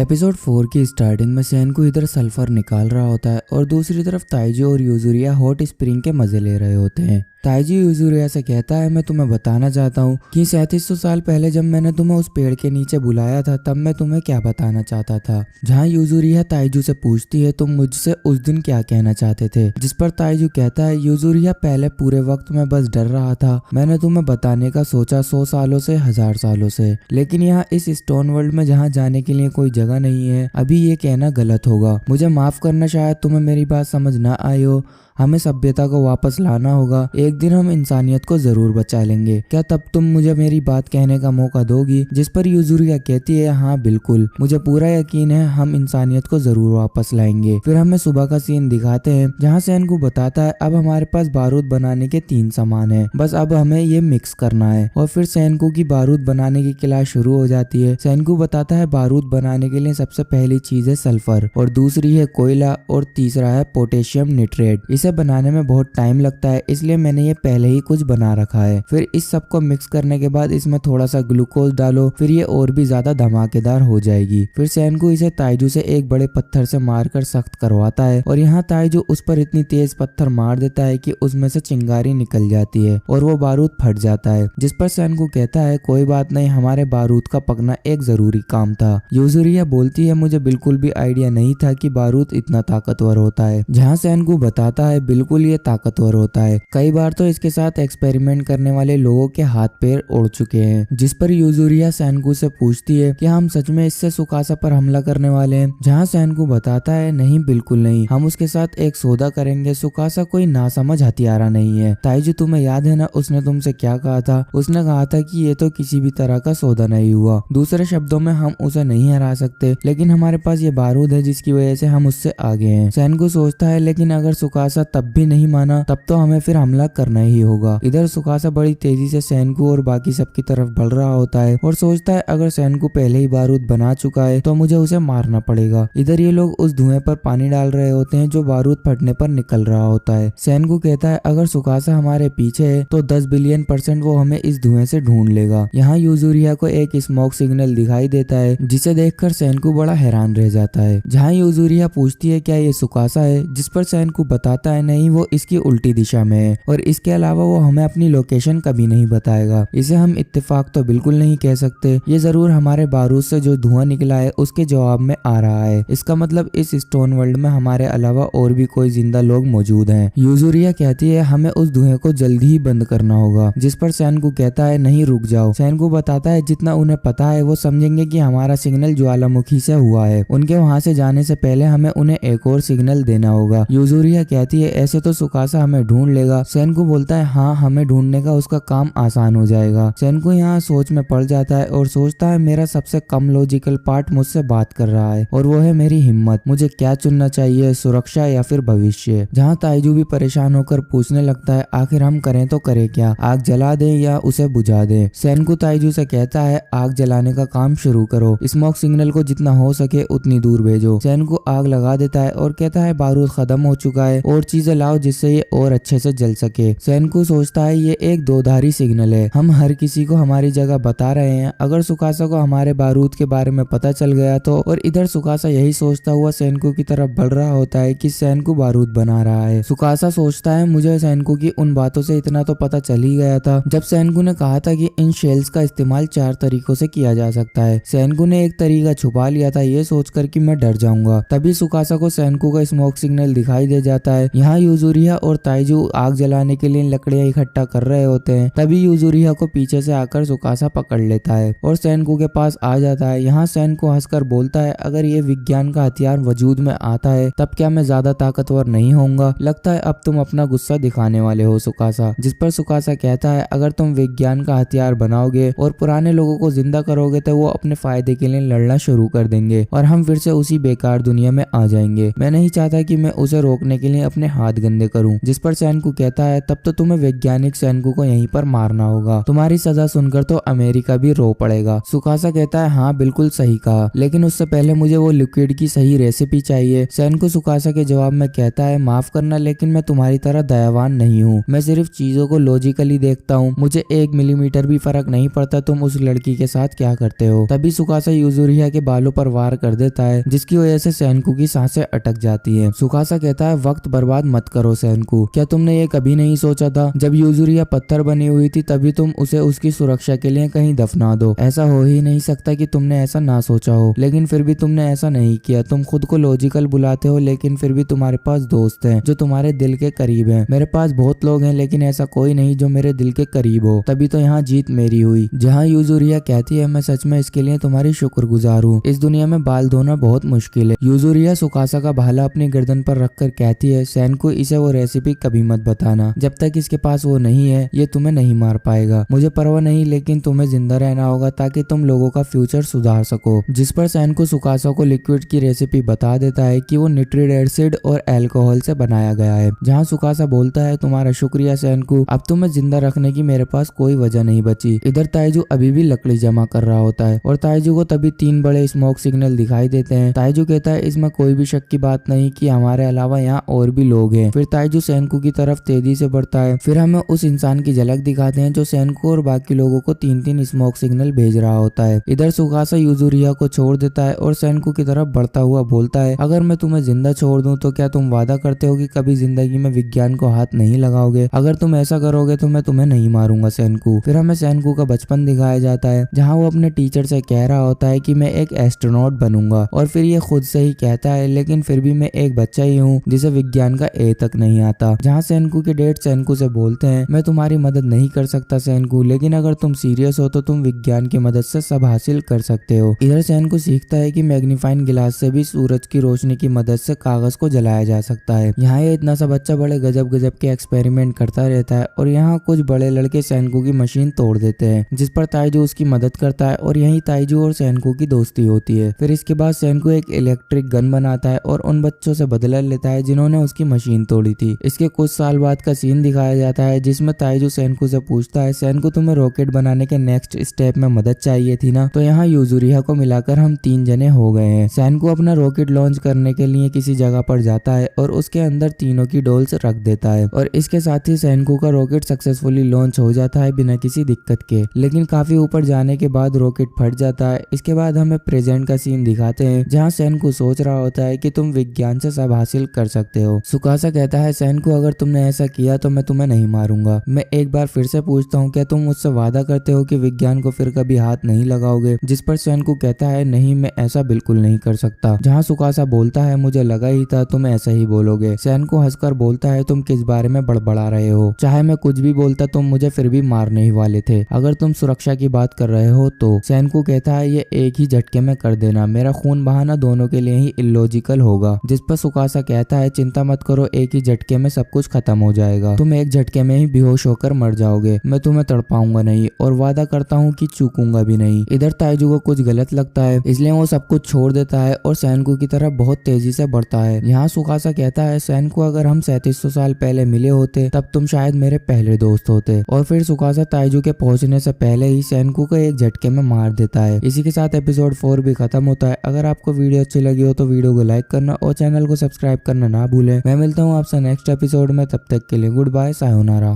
Episode 4 की starting में सेनको इधर सल्फर निकाल रहा होता है और दूसरी तरफ ताइजू और यूजुरिया हॉट स्प्रिंग के मजे ले रहे होते हैं। ताइजू यूजुरिया से कहता है, मैं तुम्हें बताना चाहता हूँ कि 3700 साल पहले जब मैंने तुम्हें उस पेड़ के नीचे बुलाया था तब मैं तुम्हें क्या बताना चाहता था। जहाँ यूजुरिया ताइजू से पूछती है तुम मुझसे उस दिन क्या कहना चाहते थे, जिस पर ताइजू कहता है, यूजुरिया पहले पूरे वक्त मैं बस डर रहा था, मैंने तुम्हें बताने का सोचा 100 सालों से 1000 सालों से, लेकिन यहाँ इस स्टोन वर्ल्ड में जहाँ जाने के लिए कोई जगह नहीं है, अभी ये कहना गलत होगा। मुझे माफ करना, शायद तुम्हें मेरी बात समझ ना आई हो। हमें सभ्यता को वापस लाना होगा, एक दिन हम इंसानियत को जरूर बचा लेंगे। क्या तब तुम मुझे मेरी बात कहने का मौका दोगी? जिस पर यूजुरिया कहती है, हाँ बिल्कुल, मुझे पूरा यकीन है हम इंसानियत को जरूर वापस लाएंगे। फिर हमें सुबह का सीन दिखाते हैं जहाँ सेनको बताता है अब हमारे पास बारूद बनाने के 3 सामान है, बस अब हमें ये मिक्स करना है। और फिर सेनको की बारूद बनाने की क्लास शुरू हो जाती है। सेनको बताता है बारूद बनाने के लिए सबसे पहली चीज है सल्फर, और दूसरी है कोयला, और तीसरा है पोटेशियम नाइट्रेट। इसे बनाने में बहुत टाइम लगता है, इसलिए मैंने ये पहले ही कुछ बना रखा है। फिर इस सब को मिक्स करने के बाद इसमें थोड़ा सा ग्लूकोज डालो, फिर ये और भी ज्यादा धमाकेदार हो जाएगी। फिर सेनको इसे ताइजू से एक बड़े पत्थर से मारकर सख्त करवाता है, और यहाँ ताइजू उस पर इतनी तेज पत्थर मार देता है कि उसमें से चिंगारी निकल जाती है और वो बारूद फट जाता है। जिस पर सेनको कहता है, कोई बात नहीं, हमारे बारूद का पकना एक जरूरी काम था। यूजुरिया बोलती है, मुझे बिल्कुल भी आइडिया नहीं था कि बारूद इतना ताकतवर होता है। जहाँ सेनको बताता है, बिल्कुल ये ताकतवर होता है, कई बार तो इसके साथ एक्सपेरिमेंट करने वाले लोगों के हाथ पैर उड़ चुके हैं। जिस पर यूजुरिया सेनको से पूछती है कि हम सच में इससे सुकासा पर हमला करने वाले हैं। जहाँ सेनको बताता है, नहीं बिल्कुल नहीं, हम उसके साथ एक सौदा करेंगे, सुकासा कोई नासमझ हथियारा नहीं है। ताइजू तुम्हें याद है ना उसने तुमसे क्या कहा था? उसने कहा था कि ये तो किसी भी तरह का सौदा नहीं हुआ, दूसरे शब्दों में हम उसे नहीं हरा सकते, लेकिन हमारे पास ये बारूद है जिसकी वजह से हम उससे आगे हैं। सेनको सोचता है, लेकिन अगर सुकासा तब भी नहीं माना तब तो हमें फिर हमला करना ही होगा। इधर सुकासा बड़ी तेजी से सेनको और बाकी सब की तरफ बढ़ रहा होता है और सोचता है अगर सेनको पहले ही बारूद बना चुका है तो मुझे उसे मारना पड़ेगा। इधर ये लोग उस धुएं पर पानी डाल रहे होते हैं जो बारूद फटने पर निकल रहा होता है। सेनको कहता है, अगर सुकासा हमारे पीछे है तो 10 बिलियन % वो हमें इस धुएं से ढूंढ लेगा। यहाँ यूजुरिया को एक स्मोक सिग्नल दिखाई देता है, जिसे देखकर सेनको बड़ा हैरान रह जाता है। जहाँ यूजुरिया पूछती है, क्या ये सुकासा है? जिस पर सेनको बताता है, नहीं, वो इसकी उल्टी दिशा में है, और इसके अलावा वो हमें अपनी लोकेशन कभी नहीं बताएगा। इसे हम इत्तेफाक तो बिल्कुल नहीं कह सकते, ये जरूर हमारे बारूद से जो धुआं निकला है उसके जवाब में आ रहा है। इसका मतलब इस स्टोन वर्ल्ड में हमारे अलावा और भी कोई जिंदा लोग मौजूद हैं। यूजुरिया कहती है, हमें उस धुएं को जल्दी ही बंद करना होगा। जिस पर सेनको कहता है, नहीं रुक जाओ। सेनको बताता है, जितना उन्हें पता है वो समझेंगे कि हमारा सिग्नल ज्वालामुखी से हुआ है, उनके वहां से जाने से पहले हमें उन्हें एक और सिग्नल देना होगा। यूजुरिया कहती है, ऐसे तो सुकासा हमें ढूंढ लेगा। सेनको बोलता है, हाँ, हमें ढूंढने का उसका काम आसान हो जाएगा। सेनको यहाँ सोच में पड़ जाता है और सोचता है, मेरा सबसे कम लॉजिकल पार्ट मुझसे बात कर रहा है, और वो है मेरी हिम्मत। मुझे क्या चुनना चाहिए, सुरक्षा या फिर भविष्य? जहाँ ताइजू भी परेशान होकर पूछने लगता है, आखिर हम करें तो करें क्या, आग जला दें या उसे बुझा दें? सेनको ताइजू से कहता है, आग जलाने का काम शुरू करो, स्मोक सिग्नल को जितना हो सके उतनी दूर भेजो। सेनको आग लगा देता है और कहता है, बारूद खत्म हो चुका है, और चीजें लाओ जिससे ये और अच्छे से जल सके। सेनको सोचता है, ये एक दोधारी सिग्नल है, हम हर किसी को हमारी जगह बता रहे हैं, अगर सुकासा को हमारे बारूद के बारे में पता चल गया तो। और इधर सुकासा यही सोचता हुआ सेनको की तरफ बढ़ रहा होता है कि सेनको बारूद बना रहा है। सुकासा सोचता है, मुझे सेनको की उन बातों से इतना तो पता चल ही गया था जब सेनको ने कहा था कि इन शेल्स का इस्तेमाल 4 तरीकों से किया जा सकता है। सेनको ने एक तरीका छुपा लिया था, ये सोचकर कि मैं डर जाऊंगा। तभी सुकासा को सेनको का स्मोक सिग्नल दिखाई दे जाता है। यहाँ यूजुरिया और ताइजू आग जलाने के लिए लकड़ियां इकट्ठा कर रहे होते हैं। तभी यूजुरिया को पीछे से आकर सुकासा पकड़ लेता है और सेनको के पास आ जाता है। यहाँ सेनको हंसकर बोलता है, अगर ये विज्ञान का हथियार वजूद में आता है तब क्या मैं ज्यादा ताकतवर नहीं होऊंगा? लगता है अब तुम अपना गुस्सा दिखाने वाले हो सुकासा। जिस पर सुकासा कहता है, अगर तुम विज्ञान का हथियार बनाओगे और पुराने लोगों को जिंदा करोगे तो वो अपने फायदे के लिए लड़ना शुरू कर देंगे और हम फिर से उसी बेकार दुनिया में आ जाएंगे। मैं नहीं चाहता कि मैं उसे रोकने के लिए अपने अपने हाथ गंदे करूं। जिस पर सैनकू कहता है तब तो तुम्हें वैज्ञानिक सैनकू को यहीं पर मारना होगा, तुम्हारी सजा सुनकर तो अमेरिका भी रो पड़ेगा। सुकासा कहता है हाँ बिल्कुल सही कहा, लेकिन उससे पहले मुझे वो लिक्विड की सही रेसिपी चाहिए। सैनकू सुकासा के जवाब में कहता है माफ करना, लेकिन मैं तुम्हारी तरह दयावान नहीं हूँ, मैं सिर्फ चीजों को लॉजिकली देखता हूँ, मुझे 1 मिलीमीटर भी फर्क नहीं पड़ता तुम उस लड़की के साथ क्या करते हो। तभी सुकासा यूजुरिया के बालों पर वार कर देता है, जिसकी वजह से सैनकू की सांसें अटक जाती है। सुकासा कहता है वक्त बर्बाद मत करो सैनकू, क्या तुमने ये कभी नहीं सोचा था जब यूजुरिया पत्थर बनी हुई थी तभी तुम उसे उसकी सुरक्षा के लिए कहीं दफना दो। ऐसा हो ही नहीं सकता कि तुमने ऐसा ना सोचा हो, लेकिन फिर भी तुमने ऐसा नहीं किया। तुम खुद को लॉजिकल बुलाते हो, लेकिन फिर भी तुम्हारे पास दोस्त हैं जो तुम्हारे दिल के करीब हैं। मेरे पास बहुत लोग हैं, लेकिन ऐसा कोई नहीं जो मेरे दिल के करीब हो। तभी तो यहाँ जीत मेरी हुई। जहाँ यूजुरिया कहती है मैं सच में इसके लिए तुम्हारी शुक्रगुजार हूँ, इस दुनिया में बाल धोना बहुत मुश्किल है। यूजुरिया सुकासा का भाला अपनी गर्दन पर रखकर कहती है सैनकू इसे वो रेसिपी कभी मत बताना, जब तक इसके पास वो नहीं है ये तुम्हें नहीं मार पाएगा। मुझे परवाह नहीं, लेकिन तुम्हें जिंदा रहना होगा ताकि तुम लोगों का फ्यूचर सुधार सको। जिस पर सैनकू सुकासा को लिक्विड की रेसिपी बता देता है कि वो निट्रिक एसिड और अल्कोहल से बनाया गया है। जहाँ सुकासा बोलता है तुम्हारा शुक्रिया सैनकू, अब तुम्हें जिंदा रखने की मेरे पास कोई वजह नहीं बची। इधर ताइजू अभी भी लकड़ी जमा कर रहा होता है और ताइजू को तभी 3 बड़े स्मोक सिग्नल दिखाई देते हैं। ताइजू कहता है इसमें कोई भी शक की बात नहीं कि हमारे अलावा यहाँ और भी लोग हैं। फिर ताइजू सैनकू की तरफ तेजी से बढ़ता है। फिर हमें उस इंसान की झलक दिखाते हैं जो सैनकू और बाकी लोगों को 3-3 स्मोक सिग्नल भेज रहा होता है। इधर सुकासा यूजुरिया को छोड़ देता है और सैनकू की तरफ बढ़ता हुआ बोलता है अगर मैं तुम्हें जिंदा छोड़ दूं तो क्या तुम वादा करते हो कि कभी जिंदगी में विज्ञान को हाथ नहीं लगाओगे? अगर तुम ऐसा करोगे तो मैं तुम्हें नहीं मारूंगा सैनकू। फिर हमें सैनकू का बचपन दिखाया जाता है जहाँ वो अपने टीचर से कह रहा होता है कि मैं एक एस्ट्रोनॉट बनूंगा, और फिर ये खुद से ही कहता है लेकिन फिर भी मैं एक बच्चा ही हूँ जिसे विज्ञान का ए तक नहीं आता। जहाँ सैनकू के डैड सैनकू से बोलते हैं मैं तुम्हारी मदद नहीं कर सकता सैनकू, लेकिन अगर तुम सीरियस हो तो तुम विज्ञान की मदद से सब हासिल कर सकते हो। इधर सैनकू सीखता है कि मैग्नीफाइंग गिलास से भी सूरज की रोशनी की मदद से कागज को जलाया जा सकता है। यहाँ ये इतना सा बच्चा बड़े गजब गजब के एक्सपेरिमेंट करता रहता है और यहाँ कुछ बड़े लड़के सैनकू की मशीन तोड़ देते हैं, जिस पर ताइजू उसकी मदद करता है और यही ताइजू और सैनकू की दोस्ती होती है। फिर इसके बाद सैनकू एक इलेक्ट्रिक गन बनाता है और उन बच्चों से बदला लेता है जिन्होंने उसकी मशीन तोड़ी थी। इसके कुछ साल बाद का सीन दिखाया जाता है जिसमें ताइजू सैनकू से पूछता है सैनकू तुम्हें रॉकेट बनाने के नेक्स्ट स्टेप में मदद चाहिए थी ना? तो यहाँ यूजुरिया को मिलाकर हम 3 जने हो गए हैं। सैनकू अपना रॉकेट लॉन्च करने के लिए किसी जगह पर जाता है और उसके अंदर तीनों की डोल्स रख देता है और इसके साथ ही सैनकू का रॉकेट सक्सेसफुली लॉन्च हो जाता है बिना किसी दिक्कत के। लेकिन काफी ऊपर जाने के बाद रॉकेट फट जाता है। इसके बाद हमें प्रेजेंट का सीन दिखाते हैं जहाँ सैनकू सोच रहा होता है कि तुम विज्ञान से सब हासिल कर सकते हो। सुकासा कहता है सैनकू अगर तुमने ऐसा किया तो मैं तुम्हें नहीं मारूंगा। मैं एक बार फिर से पूछता हूँ क्या तुम मुझसे वादा करते हो कि विज्ञान को फिर कभी हाथ नहीं लगाओगे? जिस पर सैनकू कहता है नहीं मैं ऐसा बिल्कुल नहीं कर सकता। जहाँ सुकासा बोलता है मुझे लगा ही था तुम ऐसा ही बोलोगे। सैनकू हंसकर बोलता है तुम किस बारे में बड़बड़ा रहे हो? चाहे मैं कुछ भी बोलता तुम मुझे फिर भी मारने ही वाले थे अगर तुम सुरक्षा की बात कर रहे हो तो। सैनकू कहता है ये एक ही झटके में कर देना, मेरा खून बहाना दोनों के लिए ही इलॉजिकल होगा। जिस पर सुकासा कहता है चिंता मत करो, एक ही झटके में सब कुछ खत्म हो जाएगा, तुम एक झटके में ही बेहोश होकर मर जाओगे, मैं तुम्हें तड़पाऊंगा नहीं और वादा करता हूँ कि चूकूंगा भी नहीं। इधर ताइजू को कुछ गलत लगता है इसलिए वो सब कुछ छोड़ देता है और सैनकू की तरफ बहुत तेजी से बढ़ता है। यहाँ सुकासा कहता है सैनकू अगर हम 3700 साल पहले मिले होते तब तुम शायद मेरे पहले दोस्त होते। और फिर सुकासा ताइजू के पहुंचने से पहले ही सैनकू को एक झटके में मार देता है। इसी के साथ एपिसोड 4 भी खत्म होता है। अगर आपको वीडियो अच्छी लगी हो तो वीडियो को लाइक करना और चैनल को सब्सक्राइब करना ना भूलें। मैं मिलता हूँ आपसे नेक्स्ट एपिसोड में, तब तक के लिए गुड बाय, सायोनारा।